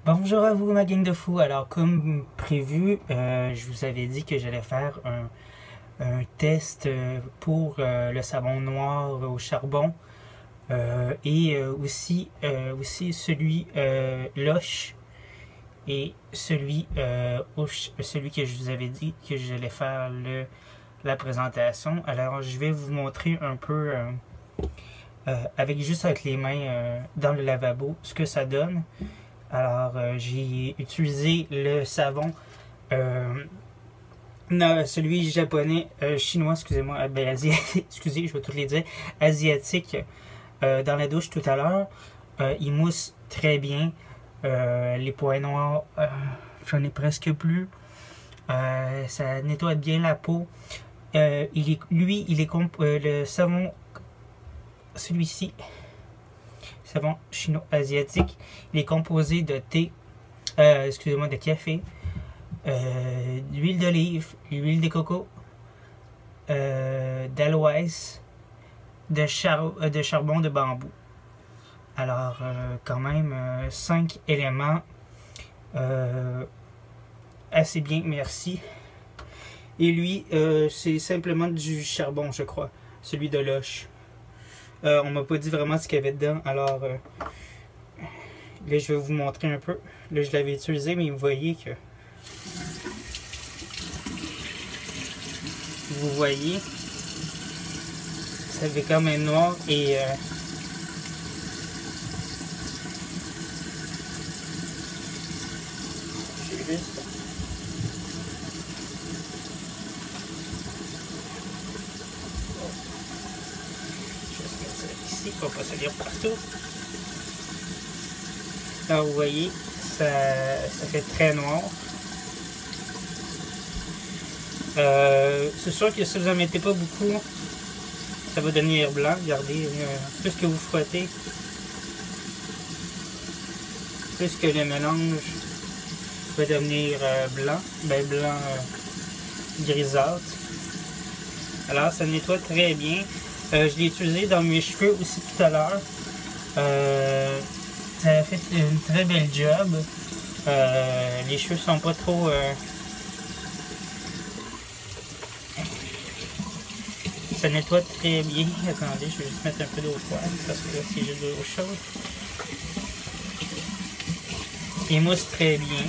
Bonjour à vous ma gang de fous. Alors comme prévu, je vous avais dit que j'allais faire un test pour le savon noir au charbon et aussi celui Lush et celui que je vous avais dit que j'allais faire la présentation. Alors je vais vous montrer un peu avec les mains dans le lavabo ce que ça donne. Alors, j'ai utilisé le savon, non, celui japonais, chinois, excusez-moi, ben, asiatique, excusez, je vais tous les dire, asiatique, dans la douche tout à l'heure. Il mousse très bien. Les points noirs, j'en ai presque plus. Ça nettoie bien la peau. Le savon, celui-ci, savon chino-asiatique, il est composé de thé, excusez-moi, de café, d'huile d'olive, d'huile de coco, d'aloès, de charbon de bambou. Alors, quand même, 5 éléments assez bien, merci. Et lui, c'est simplement du charbon, je crois, celui de Lush. On m'a pas dit vraiment ce qu'il y avait dedans, alors là je vais vous montrer un peu. Là je l'avais utilisé, mais vous voyez que ça fait quand même noir et ici pour pas se lire partout. Là vous voyez, ça fait très noir. C'est sûr que si vous en mettez pas beaucoup, ça va devenir blanc. Regardez, plus que vous frottez, plus que le mélange va devenir blanc, grisâtre. Alors ça nettoie très bien. Je l'ai utilisé dans mes cheveux aussi tout à l'heure. Ça a fait une très belle job. Les cheveux sont pas trop... Ça nettoie très bien. Attendez, je vais juste mettre un peu d'eau froide parce que là c'est juste de l'eau chaude. Il mousse très bien.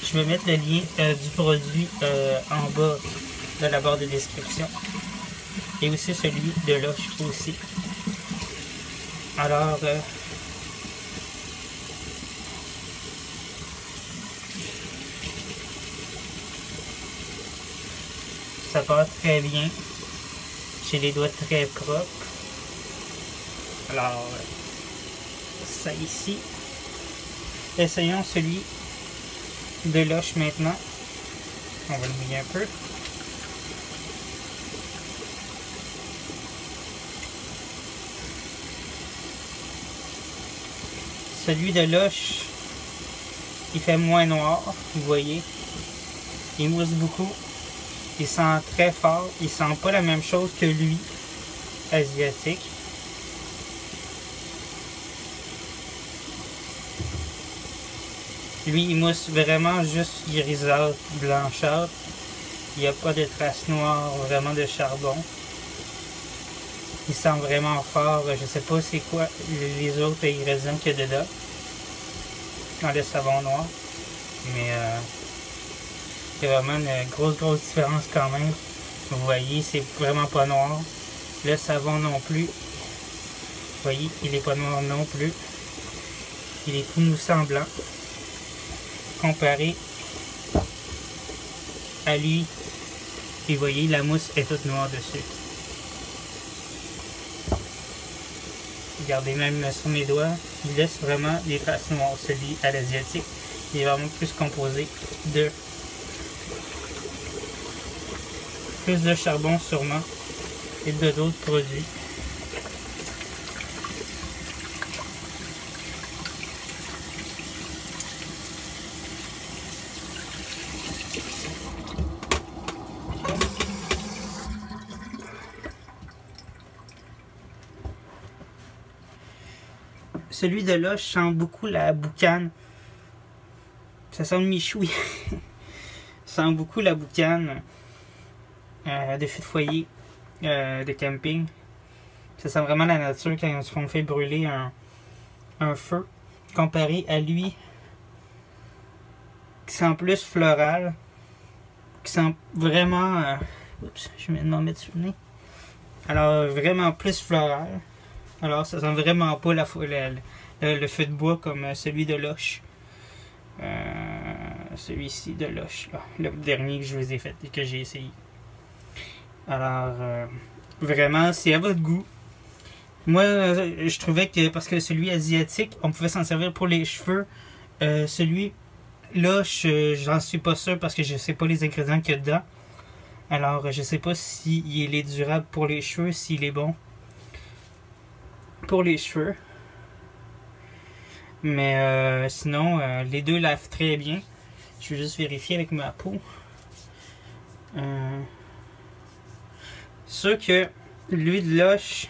Je vais mettre le lien du produit en bas de la barre de description. Et aussi celui de Lush aussi. Alors, ça part très bien. J'ai les doigts très propres. Alors, ça ici. Essayons celui de Lush maintenant. On va le mouiller un peu. Celui de Lush, il fait moins noir, vous voyez. Il mousse beaucoup. Il sent très fort. Il sent pas la même chose que lui, asiatique. Lui, il mousse vraiment juste grisâtre, blanchâtre. Il n'y a pas de traces noires, vraiment de charbon. Il sent vraiment fort. Je sais pas c'est quoi les autres ingrédients qu'il y a dedans dans le savon noir. Mais il y a vraiment une grosse différence quand même. Vous voyez, c'est vraiment pas noir. Le savon non plus. Vous voyez, il est pas noir non plus. Il est tout moussant blanc. Comparé à lui. Et vous voyez, la mousse est toute noire dessus. Regardez même sur mes doigts, il laisse vraiment des traces noires. Celui à l'asiatique, il est vraiment plus composé de plus de charbon sûrement et de d'autres produits. Celui de là, je sens beaucoup la boucane. Ça sent le michoui. Ça sent beaucoup la boucane de feu de foyer, de camping. Ça sent vraiment la nature quand on fait brûler un feu. Comparé à lui, qui sent plus floral, qui sent vraiment... oups, je viens de m'en mettre sur le nez. Alors, vraiment plus floral. Alors, ça sent vraiment pas le feu de bois comme celui de Lush. Celui-ci de Lush, là, le dernier que je vous ai fait et que j'ai essayé. Alors, vraiment, c'est à votre goût. Moi, je trouvais que, parce que celui asiatique, on pouvait s'en servir pour les cheveux. Celui-là, j'en suis pas sûr parce que je sais pas les ingrédients qu'il y a dedans. Alors, je sais pas s'il est durable pour les cheveux, s'il est bon pour les cheveux. Mais sinon, les deux lavent très bien. Je vais juste vérifier avec ma peau. Sûr que l'huile de Lush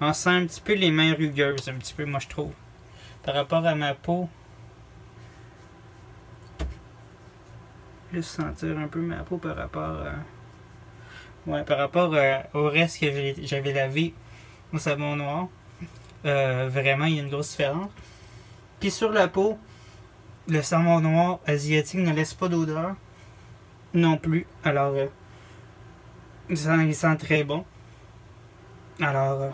on sent un petit peu les mains rugueuses, un petit peu, moi je trouve. Par rapport à ma peau. Juste sentir un peu ma peau par rapport au reste que j'avais lavé au savon noir. Vraiment, il y a une grosse différence. Puis sur la peau, le savon noir asiatique ne laisse pas d'odeur non plus. Alors, il sent très bon. Alors,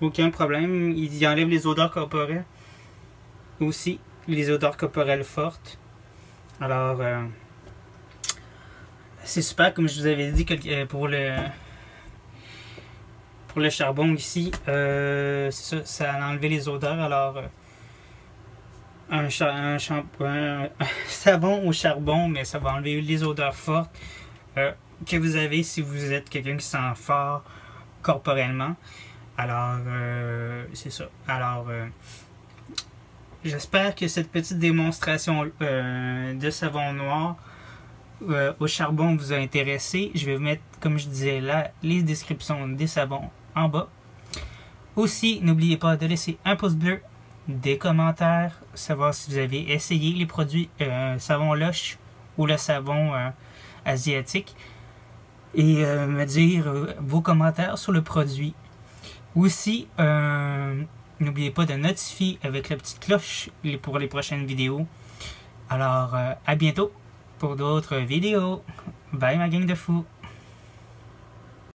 aucun problème. Il enlève les odeurs corporelles. Aussi, les odeurs corporelles fortes. Alors, c'est super, comme je vous avais dit que pour le charbon ici, c'est ça a enlevé les odeurs. Alors, un savon au charbon, mais ça va enlever les odeurs fortes que vous avez si vous êtes quelqu'un qui sent fort corporellement. Alors, c'est ça. Alors, j'espère que cette petite démonstration de savon noir au charbon vous a intéressé. Je vais vous mettre, comme je disais là, les descriptions des savons en bas. Aussi, n'oubliez pas de laisser un pouce bleu, des commentaires, savoir si vous avez essayé les produits savon Lush ou le savon asiatique et me dire vos commentaires sur le produit. Aussi, n'oubliez pas de notifier avec la petite cloche pour les prochaines vidéos. Alors, à bientôt pour d'autres vidéos. Bye ma gang de fous!